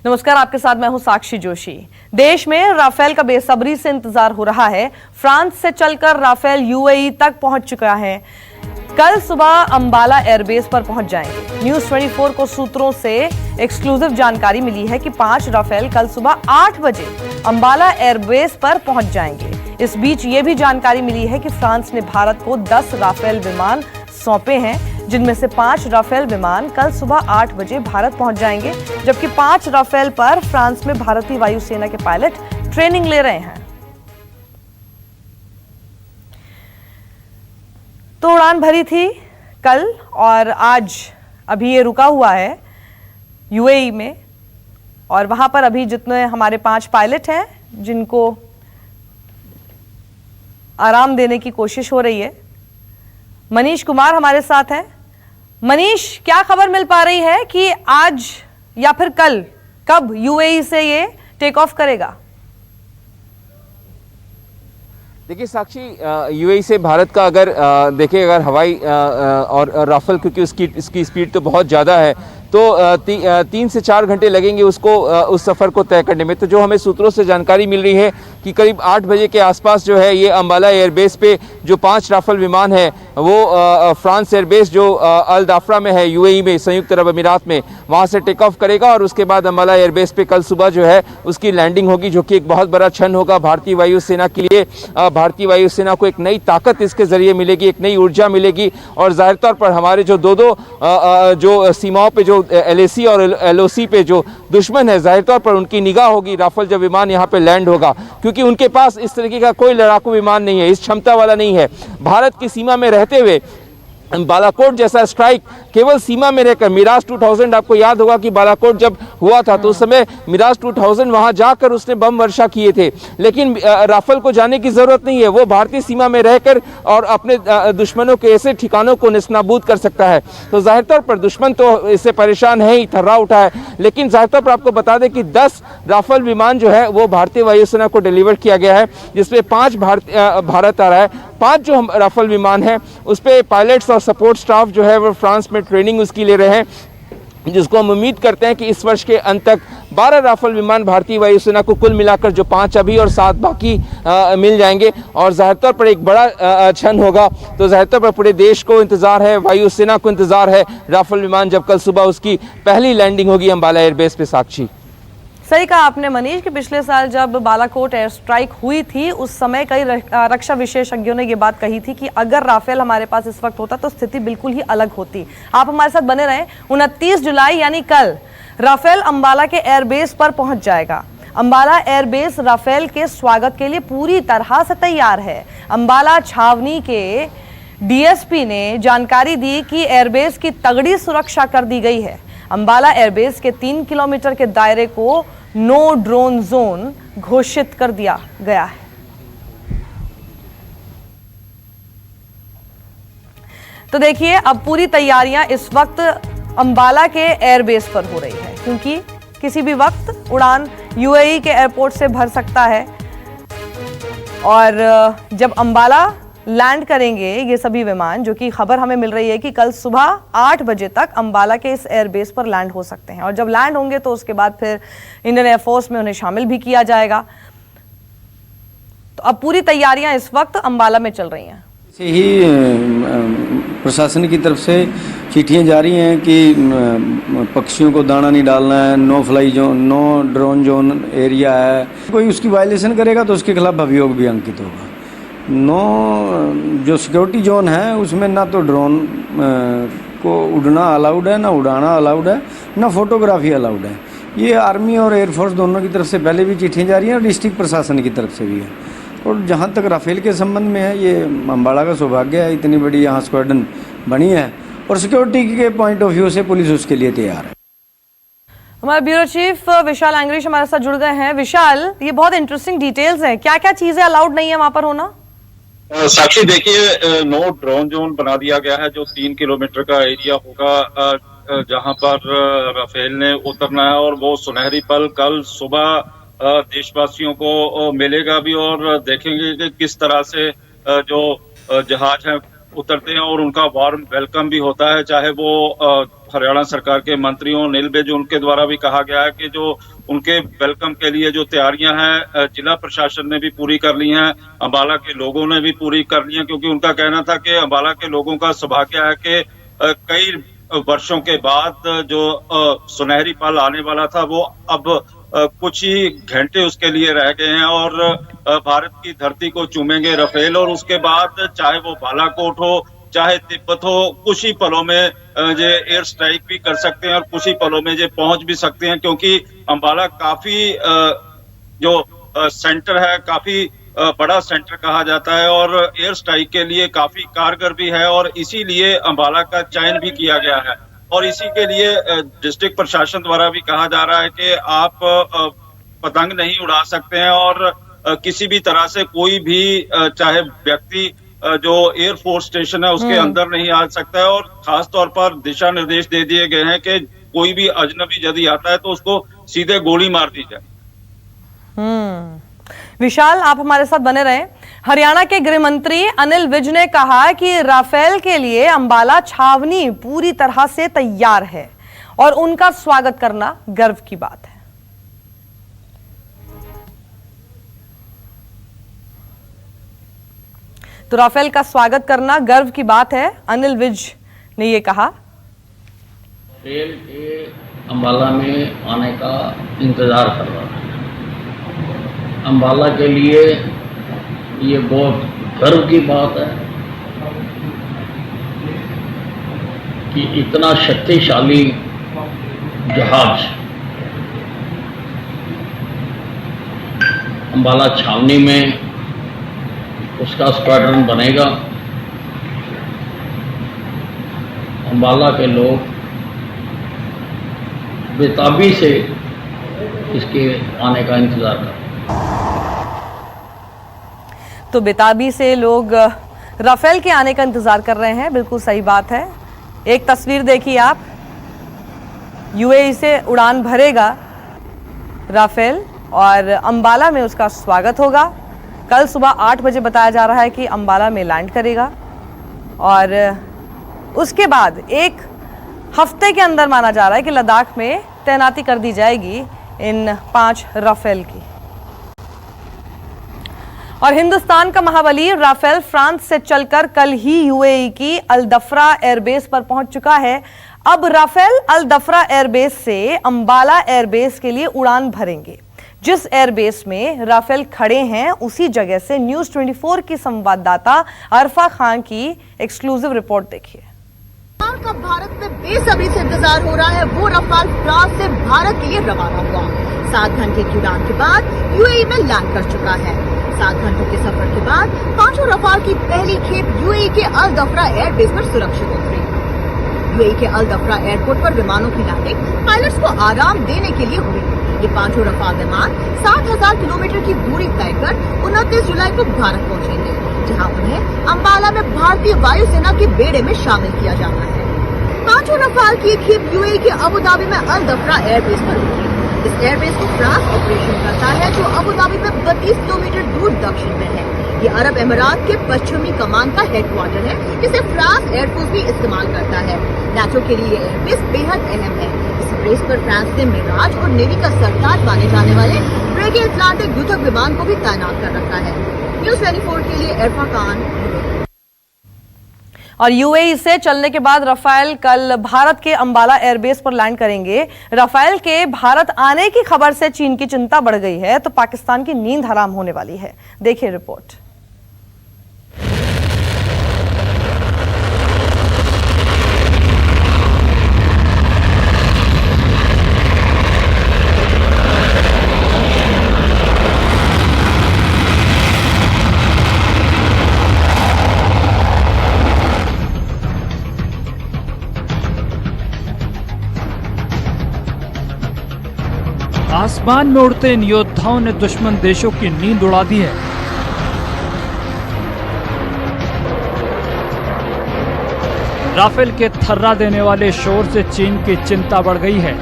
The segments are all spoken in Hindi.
नमस्कार, आपके साथ मैं हूं साक्षी जोशी। देश में राफेल का बेसब्री से इंतजार हो रहा है। फ्रांस से चलकर राफेल यूएई तक पहुंच चुका है। कल सुबह अंबाला एयरबेस पर पहुंच जाएंगे। न्यूज 24 को सूत्रों से एक्सक्लूसिव जानकारी मिली है कि 5 राफेल कल सुबह 8 बजे अंबाला एयरबेस पर पहुंच जाएंगे। इस बीच ये भी जानकारी मिली है कि फ्रांस ने भारत को 10 राफेल विमान सौंपे हैं, जिनमें से 5 राफेल विमान कल सुबह 8 बजे भारत पहुंच जाएंगे, जबकि 5 राफेल पर फ्रांस में भारतीय वायुसेना के पायलट ट्रेनिंग ले रहे हैं। तो उड़ान भरी थी कल और आज अभी ये रुका हुआ है यूएई में, और वहां पर अभी जितने हमारे 5 पायलट हैं जिनको आराम देने की कोशिश हो रही है। मनीष कुमार हमारे साथ हैं। मनीष, क्या खबर मिल पा रही है कि आज या फिर कल कब यूएई से ये टेक ऑफ करेगा? देखिए साक्षी, यूएई से भारत का अगर देखें, अगर हवाई और राफेल, क्योंकि इसकी स्पीड तो बहुत ज़्यादा है, तो 3 से 4 घंटे लगेंगे उसको उस सफ़र को तय करने में। तो जो हमें सूत्रों से जानकारी मिल रही है कि करीब 8 बजे के आसपास जो है ये अंबाला एयरबेस पे जो 5 राफेल विमान है वो फ्रांस एयरबेस जो अल दाफ्रा में है यूएई में, संयुक्त अरब अमीरात में, वहाँ से टेक ऑफ करेगा और उसके बाद अंबाला एयरबेस पे कल सुबह जो है उसकी लैंडिंग होगी, जो कि एक बहुत बड़ा क्षण होगा भारतीय वायुसेना के लिए। भारतीय वायुसेना को एक नई ताकत इसके जरिए मिलेगी, एक नई ऊर्जा मिलेगी, और जाहिर तौर पर हमारे जो दो जो सीमाओं पे जो एलएसी और एलओसी पे जो दुश्मन है, जाहिर तौर पर उनकी निगाह होगी राफेल जब विमान यहाँ पे लैंड होगा, क्योंकि उनके पास इस तरीके का कोई लड़ाकू विमान नहीं है, इस क्षमता वाला नहीं है। भारत की सीमा में रहते हुए बालाकोट जैसा स्ट्राइक केवल सीमा में रहकर, मिराज 2000 आपको याद होगा कि बालाकोट जब हुआ था तो उस समय मिराज 2000 वहां जाकर उसने बम वर्षा किए थे, लेकिन राफेल को जाने की जरूरत नहीं है। वो भारतीय सीमा में रहकर और अपने दुश्मनों के ऐसे ठिकानों को नेस्तनाबूद कर सकता है। तो जाहिर तौर पर दुश्मन तो इससे परेशान है ही, थर्रा उठा है, लेकिन जाहिर तौर पर आपको बता दें कि 10 राफेल विमान जो है वो भारतीय वायुसेना को डिलीवर किया गया है, जिसमें 5 भारत आ रहा है। 5 जो राफेल विमान है उस पर पायलट्स और सपोर्ट स्टाफ जो है वो फ्रांस में ट्रेनिंग उसकी ले रहे हैं, जिसको हम उम्मीद करते हैं कि इस वर्ष के अंत तक 12 राफेल विमान भारतीय वायुसेना को कुल मिलाकर जो 5 अभी और 7 बाकी मिल जाएंगे, और जाहिर तौर पर एक बड़ा क्षण होगा। तो जाहिर तौर पर पूरे देश को इंतजार है, वायुसेना को इंतजार है राफेल विमान जब कल सुबह उसकी पहली लैंडिंग होगी अंबाला एयरबेस पे। साक्षी, सही कहा आपने मनीष कि पिछले साल जब बालाकोट एयर स्ट्राइक हुई थी उस समय कई रक्षा विशेषज्ञों ने ये बात कही थी कि अगर राफेल हमारे पास इस वक्त होता तो स्थिति बिल्कुल ही अलग होती। आप हमारे साथ बने रहें। 29 जुलाई यानी कल राफेल अंबाला के एयरबेस पर पहुंच जाएगा। अंबाला एयरबेस राफेल के स्वागत के लिए पूरी तरह से तैयार है। अंबाला छावनी के डीएसपी ने जानकारी दी कि एयरबेस की तगड़ी सुरक्षा कर दी गई है। अंबाला एयरबेस के 3 किलोमीटर के दायरे को नो ड्रोन जोन घोषित कर दिया गया है। तो देखिए, अब पूरी तैयारियां इस वक्त अंबाला के एयरबेस पर हो रही है, क्योंकि किसी भी वक्त उड़ान यूएई के एयरपोर्ट से भर सकता है, और जब अंबाला लैंड करेंगे ये सभी विमान, जो कि खबर हमें मिल रही है कि कल सुबह 8 बजे तक अंबाला के इस एयरबेस पर लैंड हो सकते हैं, और जब लैंड होंगे तो उसके बाद फिर इंडियन एयरफोर्स में उन्हें शामिल भी किया जाएगा। तो अब पूरी तैयारियां इस वक्त अंबाला में चल रही हैं। से ही प्रशासन की तरफ से चिट्ठियाँ जारी हैं कि पक्षियों को दाना नहीं डालना है, no fly zone, no drone zone area है। कोई उसकी वायलेशन करेगा तो उसके खिलाफ अभियोग भी अंकित होगा। नो जो सिक्योरिटी जोन है उसमें ना तो ड्रोन को उड़ना अलाउड है, ना उड़ाना अलाउड है, ना फोटोग्राफी अलाउड है। ये आर्मी और एयरफोर्स दोनों की तरफ से पहले भी चिट्ठियाँ जारी हैं और डिस्ट्रिक्ट प्रशासन की तरफ से भी है। और जहाँ तक राफेल के संबंध में है, ये अंबाला का सौभाग्य है, इतनी बड़ी यहाँ स्क्वाड्रन बनी है और सिक्योरिटी के पॉइंट ऑफ व्यू से पुलिस उसके लिए तैयार है। हमारे ब्यूरो चीफ विशाल एंग्रीश हमारे साथ जुड़ गए हैं। विशाल, ये बहुत इंटरेस्टिंग डिटेल्स हैं, क्या क्या चीजें अलाउड नहीं है वहां पर होना? साक्षी, देखिए, नो ड्रोन जोन बना दिया गया है, जो 3 किलोमीटर का एरिया होगा जहां पर राफेल ने उतरना है, और वो सुनहरी पल कल सुबह देशवासियों को मिलेगा भी, और देखेंगे कि किस तरह से जो जहाज हैं उतरते हैं और उनका वार्म वेलकम भी होता है, चाहे वो हरियाणा सरकार के मंत्रियों अनिल विज उनके द्वारा भी कहा गया है कि जो उनके वेलकम के लिए जो तैयारियां हैं जिला प्रशासन ने भी पूरी कर ली हैं, अंबाला के लोगों ने भी पूरी कर ली हैं, क्योंकि उनका कहना था कि अंबाला के लोगों का सौभाग्य है कि कई वर्षों के बाद जो सुनहरी पल आने वाला था वो अब कुछ ही घंटे उसके लिए रह गए हैं और भारत की धरती को चूमेंगे राफेल। और उसके बाद चाहे वो बालाकोट हो चाहे तिब्बत हो, कुछ ही पलों में ये एयर स्ट्राइक भी कर सकते हैं और कुछ ही पलों में ये पहुंच भी सकते हैं, क्योंकि अंबाला काफी जो सेंटर है, काफी बड़ा सेंटर कहा जाता है और एयर स्ट्राइक के लिए काफी कारगर भी है और इसीलिए अंबाला का चयन भी किया गया है। और इसी के लिए डिस्ट्रिक्ट प्रशासन द्वारा भी कहा जा रहा है कि आप पतंग नहीं उड़ा सकते हैं और किसी भी तरह से कोई भी चाहे व्यक्ति जो एयरफोर्स स्टेशन है उसके अंदर नहीं आ सकता है। और खास तौर पर दिशा निर्देश दे दिए गए हैं कि कोई भी अजनबी यदि आता है तो उसको सीधे गोली मार दी जाए। विशाल, आप हमारे साथ बने रहें। हरियाणा के गृह मंत्री अनिल विज ने कहा कि राफेल के लिए अंबाला छावनी पूरी तरह से तैयार है और उनका स्वागत करना गर्व की बात है। तो राफेल का स्वागत करना गर्व की बात है, अनिल विज ने यह कहा। राफेल के अंबाला में आने का इंतजार कर रहा है। अंबाला के लिए ये बहुत गर्व की बात है कि इतना शक्तिशाली जहाज अंबाला छावनी में उसका स्क्वाड्रन बनेगा। अंबाला के लोग बेताबी से इसके आने का इंतजार कर। तो बेताबी से लोग राफेल के आने का इंतजार कर रहे हैं, बिल्कुल सही बात है। एक तस्वीर देखिए आप, यूएई से उड़ान भरेगा राफेल और अंबाला में उसका स्वागत होगा। कल सुबह 8 बजे बताया जा रहा है कि अंबाला में लैंड करेगा और उसके बाद एक हफ्ते के अंदर माना जा रहा है कि लद्दाख में तैनाती कर दी जाएगी इन 5 राफेल की। और हिंदुस्तान का महाबली राफेल फ्रांस से चलकर कल ही यूएई की अल दफ्रा एयरबेस पर पहुंच चुका है। अब राफेल अल दफ्रा एयरबेस से अंबाला एयरबेस के लिए उड़ान भरेंगे। जिस एयरबेस में राफेल खड़े हैं उसी जगह से न्यूज़ 24 की संवाददाता अरफा खान की एक्सक्लूसिव रिपोर्ट देखिए। का भारत में बेसब्री से इंतजार हो रहा है, वो रफाल फ्रांस से भारत के लिए रवाना हुआ। 7 घंटे की उड़ान के बाद यूएई में लैंड कर चुका है। 7 घंटों के सफर के बाद 5 रफाल की पहली खेप यूएई के अल दफ्रा एयरबेस पर सुरक्षित उतरी। यूएई के अल दफ्रा एयरपोर्ट पर विमानों की लैंडिंग पायलट्स को आराम देने के लिए हुई। ये 5 रफाल विमान 7000 किलोमीटर की दूरी तय कर 29 जुलाई को भारत पहुंचेंगे, जहां उन्हें अंबाला में भारतीय वायुसेना के बेड़े में शामिल किया जाना है। 5 रफाल की एक खेप यूएई के अबू धाबी में अल दफ्रा एयरबेस पर उतरी। इस एयरबेस को फ्रांस ऑपरेशन करता है, जो अबू धाबी में 32 किलोमीटर दूर दक्षिण में है। ये अरब अमीरात के पश्चिमी कमान का हेडक्वार्टर है, जिसे फ्रांस एयरफोर्स भी इस्तेमाल करता है। नाटो के लिए एयरबेस बेहद अहम है। इस बेस पर फ्रांस ने मिराज और नेवी का सरताज माने जाने वाले ब्रेगे अटलांटिक युद्धक विमान को भी तैनात कर रखा है। न्यूज़ 24 के लिए अरफा खान। और यूएई से चलने के बाद राफेल कल भारत के अंबाला एयरबेस पर लैंड करेंगे। राफेल के भारत आने की खबर से चीन की चिंता बढ़ गई है, तो पाकिस्तान की नींद हराम होने वाली है। देखिए रिपोर्ट। आसमान में उड़ते इन योद्धाओं ने दुश्मन देशों की नींद उड़ा दी है। राफेल के थर्रा देने वाले शोर से चीन की चिंता बढ़ गई है।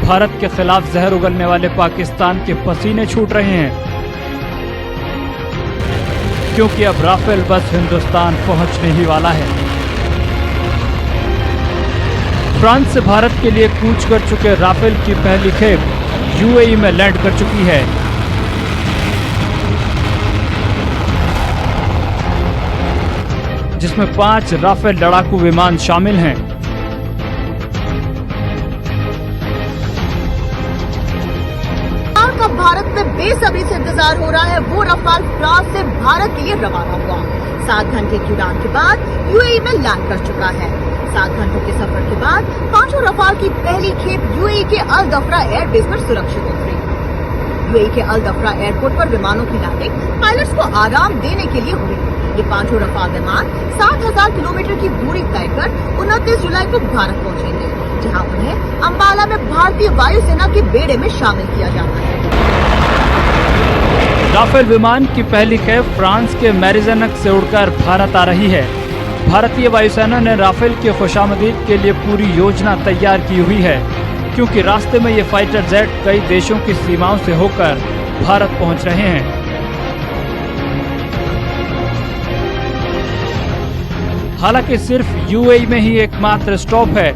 भारत के खिलाफ जहर उगलने वाले पाकिस्तान के पसीने छूट रहे हैं, क्योंकि अब राफेल बस हिंदुस्तान पहुंचने ही वाला है। फ्रांस से भारत के लिए कूच कर चुके राफेल की पहली खेप यूएई में लैंड कर चुकी है। जिसमें 5 राफेल लड़ाकू विमान शामिल हैं। का भारत में बेसब्री से इंतजार हो रहा है, वो रफाल फ्रांस से भारत के लिए रवाना हुआ। 7 घंटे की उड़ान के बाद यूएई में लैंड कर चुका है। 7 घंटों के सफर के बाद 5 रफाल की पहली खेप यूएई के अल दफरा एयरबेस पर सुरक्षित उतरी। यूएई के अल दफरा एयरपोर्ट पर विमानों की लैंडिंग पायलट्स को आराम देने के लिए हुई। ये 5 रफाल विमान 7000 किलोमीटर की दूरी तय कर 29 जुलाई को भारत पहुंचेंगे, जहां उन्हें अंबाला में भारतीय वायुसेना के बेड़े में शामिल किया जाना है। राफेल विमान की पहली खेप फ्रांस के मैरिज़नक से उड़कर भारत आ रही है। भारतीय वायुसेना ने राफेल की खुशामदीद के लिए पूरी योजना तैयार की हुई है, क्योंकि रास्ते में ये फाइटर जेट कई देशों की सीमाओं से होकर भारत पहुंच रहे हैं। हालांकि सिर्फ यूएई में ही एकमात्र स्टॉप है।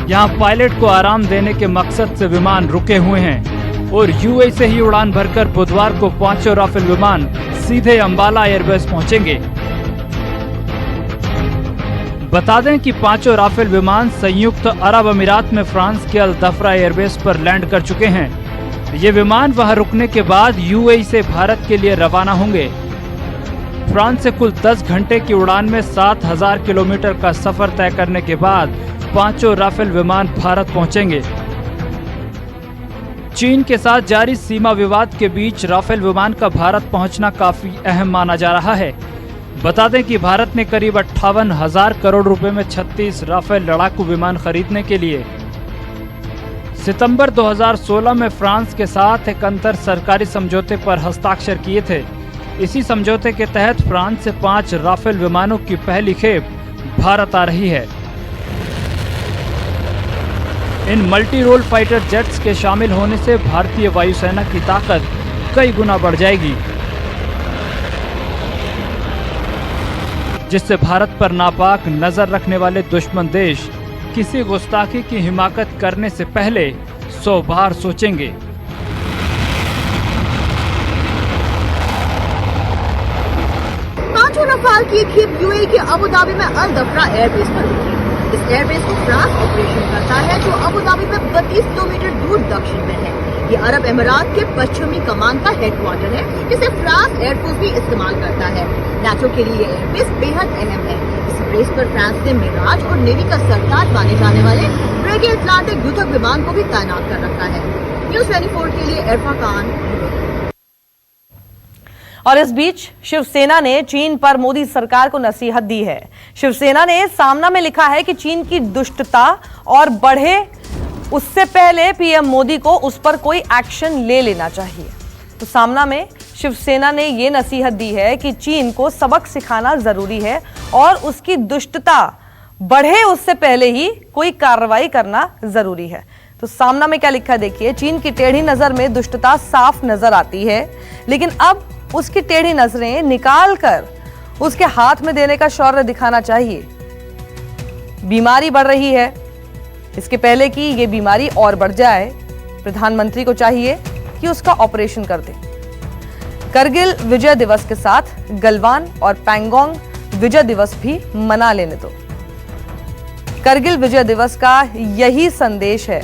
यहां पायलट को आराम देने के मकसद से विमान रुके हुए हैं और यूएई से ही उड़ान भरकर बुधवार को 5 राफेल विमान सीधे अंबाला एयरबेस पहुंचेंगे। बता दें कि 5 राफेल विमान संयुक्त अरब अमीरात में फ्रांस के अल दफरा एयरबेस पर लैंड कर चुके हैं। ये विमान वहां रुकने के बाद यूएई से भारत के लिए रवाना होंगे। फ्रांस से कुल 10 घंटे की उड़ान में 7000 किलोमीटर का सफर तय करने के बाद 5 राफेल विमान भारत पहुंचेंगे। चीन के साथ जारी सीमा विवाद के बीच राफेल विमान का भारत पहुंचना काफी अहम माना जा रहा है। बता दें कि भारत ने करीब 58,000 करोड़ रुपए में 36 राफेल लड़ाकू विमान खरीदने के लिए सितंबर 2016 में फ्रांस के साथ एक अंतर सरकारी समझौते पर हस्ताक्षर किए थे। इसी समझौते के तहत फ्रांस से 5 राफेल विमानों की पहली खेप भारत आ रही है। इन मल्टी रोल फाइटर जेट्स के शामिल होने से भारतीय वायुसेना की ताकत कई गुना बढ़ जाएगी, जिससे भारत पर नापाक नजर रखने वाले दुश्मन देश किसी गुस्ताखी की हिमाकत करने से पहले 100 बार सोचेंगे। रफाल की खेप यूएई के अबू धाबी में अल दफरा एयरबेस पर उतरी। इस एयरबेस को फ्रांस ऑपरेशन करता है, जो अबू धाबी में 32 किलोमीटर दूर दक्षिण में है। ये अरब अमीरात के पश्चिमी कमान का हेडक्वार्टर है, जिसे फ्रांस एयरफोर्स भी इस्तेमाल करता है। नाटो के लिए एयरबेस बेहद अहम है। इस बेस पर फ्रांस ने मिराज और नेवी का सरताज माने जाने वाले ब्रेगे अटलांटिक युद्धक विमान को भी तैनात कर रखा है। न्यूज़ 24 के लिए इरफा खान। और इस बीच शिवसेना ने चीन पर मोदी सरकार को नसीहत दी है। शिवसेना ने सामना में लिखा है कि चीन की दुष्टता और बढ़े उससे पहले पीएम मोदी को उस पर कोई एक्शन ले लेना चाहिए। तो सामना में शिवसेना ने यह नसीहत दी है कि चीन को सबक सिखाना जरूरी है और उसकी दुष्टता बढ़े उससे पहले ही कोई कार्रवाई करना जरूरी है। तो सामना में क्या लिखा है देखिए। चीन की टेढ़ी नजर में दुष्टता साफ नजर आती है, लेकिन अब उसकी टेढ़ी नजरें निकाल कर उसके हाथ में देने का शौर्य दिखाना चाहिए। बीमारी बढ़ रही है, इसके पहले कि ये बीमारी और बढ़ जाए, प्रधानमंत्री को चाहिए कि उसका ऑपरेशन कर दे। करगिल विजय दिवस के साथ गलवान और पैंगोंग विजय दिवस भी मना लेने दो। करगिल विजय दिवस का यही संदेश है।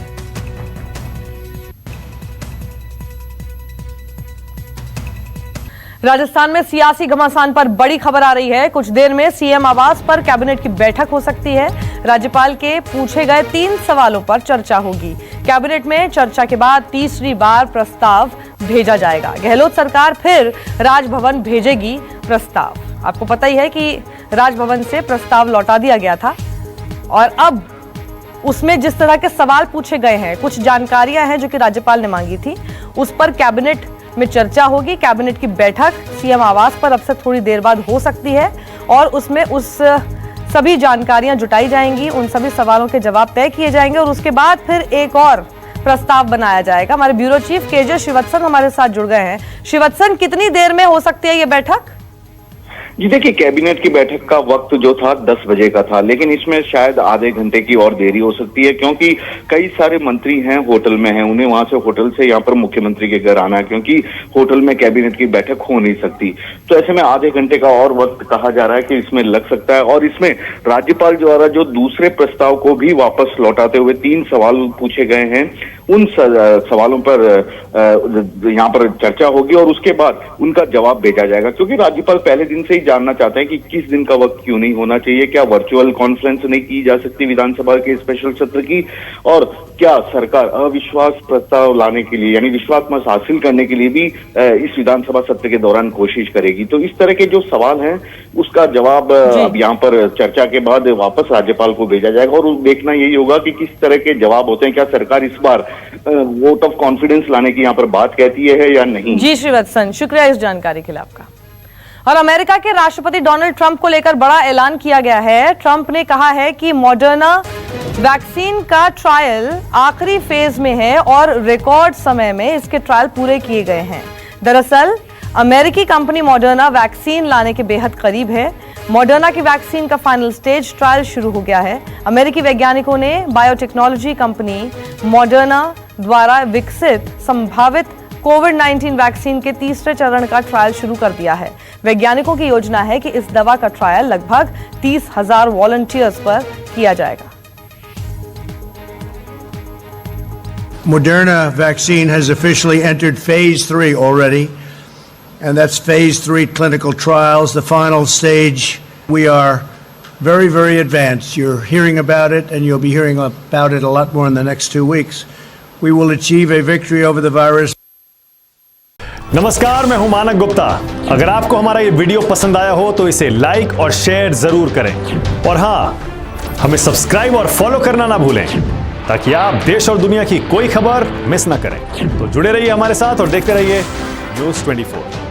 राजस्थान में सियासी घमासान पर बड़ी खबर आ रही है। कुछ देर में सीएम आवास पर कैबिनेट की बैठक हो सकती है। राज्यपाल के पूछे गए 3 सवालों पर चर्चा होगी। कैबिनेट में चर्चा के बाद तीसरी बार प्रस्ताव भेजा जाएगा। गहलोत सरकार फिर राजभवन भेजेगी प्रस्ताव। आपको पता ही है कि राजभवन से प्रस्ताव लौटा दिया गया था और अब उसमें जिस तरह के सवाल पूछे गए हैं, कुछ जानकारियां हैं जो कि राज्यपाल ने मांगी थी, उस पर कैबिनेट में चर्चा होगी। कैबिनेट की बैठक सीएम आवास पर अब से थोड़ी देर बाद हो सकती है और उसमें उस सभी जानकारियां जुटाई जाएंगी, उन सभी सवालों के जवाब तय किए जाएंगे और उसके बाद फिर एक और प्रस्ताव बनाया जाएगा। हमारे ब्यूरो चीफ केजे श्रीवत्सन हमारे साथ जुड़ गए हैं। श्रीवत्सन, कितनी देर में हो सकती है ये बैठक? जी देखिए, कैबिनेट की बैठक का वक्त जो था 10 बजे का था, लेकिन इसमें शायद आधे घंटे की और देरी हो सकती है, क्योंकि कई सारे मंत्री हैं होटल में हैं, उन्हें वहां से होटल से यहाँ पर मुख्यमंत्री के घर आना है, क्योंकि होटल में कैबिनेट की बैठक हो नहीं सकती। तो ऐसे में आधे घंटे का और वक्त कहा जा रहा है कि इसमें लग सकता है। और इसमें राज्यपाल द्वारा जो दूसरे प्रस्ताव को भी वापस लौटाते हुए 3 सवाल पूछे गए हैं, उन सवालों पर यहाँ पर चर्चा होगी और उसके बाद उनका जवाब भेजा जाएगा, क्योंकि राज्यपाल पहले दिन से ही जानना चाहते हैं कि किस दिन का वक्त क्यों नहीं होना चाहिए, क्या वर्चुअल कॉन्फ्रेंस नहीं की जा सकती विधानसभा के स्पेशल सत्र की, और क्या सरकार अविश्वास प्रस्ताव लाने के लिए यानी विश्वास मत हासिल करने के लिए भी इस विधानसभा सत्र के दौरान कोशिश करेगी। तो इस तरह के जो सवाल हैं उसका जवाब अब यहाँ पर चर्चा के बाद वापस राज्यपाल को भेजा जाएगा और देखना यही होगा कि किस तरह के जवाब होते हैं। क्या सरकार इस बार वोट ऑफ कॉन्फिडेंस लाने की यहाँ पर बात कहती है या नहीं? जी श्रीवत्सन, शुक्रिया इस जानकारी के लिए आपका। और अमेरिका के राष्ट्रपति डोनाल्ड ट्रंप को लेकर बड़ा ऐलान किया गया है। ट्रंप ने कहा है कि मॉडर्ना वैक्सीन का ट्रायल आखिरी फेज में है और रिकॉर्ड समय में इसके ट्रायल पूरे किए गए हैं। दरअसल अमेरिकी कंपनी मॉडर्ना वैक्सीन लाने के बेहद करीब है। मॉडर्ना की वैक्सीन का फाइनल स्टेज ट्रायल शुरू हो गया है। अमेरिकी वैज्ञानिकों ने बायोटेक्नोलॉजी कंपनी मॉडर्ना द्वारा विकसित संभावित कोविड-19 वैक्सीन के तीसरे चरण का ट्रायल शुरू कर दिया है। वैज्ञानिकों की योजना है कि इस दवा का ट्रायल लगभग 30,000 वॉलंटियर्स पर किया जाएगा। Moderna vaccine has officially entered phase 3 already, and that's phase 3 clinical trials, the final stage. We are very, very advanced. You're hearing about it, and you'll be hearing about it a lot more in the next 2 weeks. We will achieve a victory over the virus. नमस्कार, मैं हूं मानक गुप्ता। अगर आपको हमारा ये वीडियो पसंद आया हो तो इसे लाइक और शेयर जरूर करें, और हाँ, हमें सब्सक्राइब और फॉलो करना ना भूलें ताकि आप देश और दुनिया की कोई खबर मिस ना करें। तो जुड़े रहिए हमारे साथ और देखते रहिए News 24।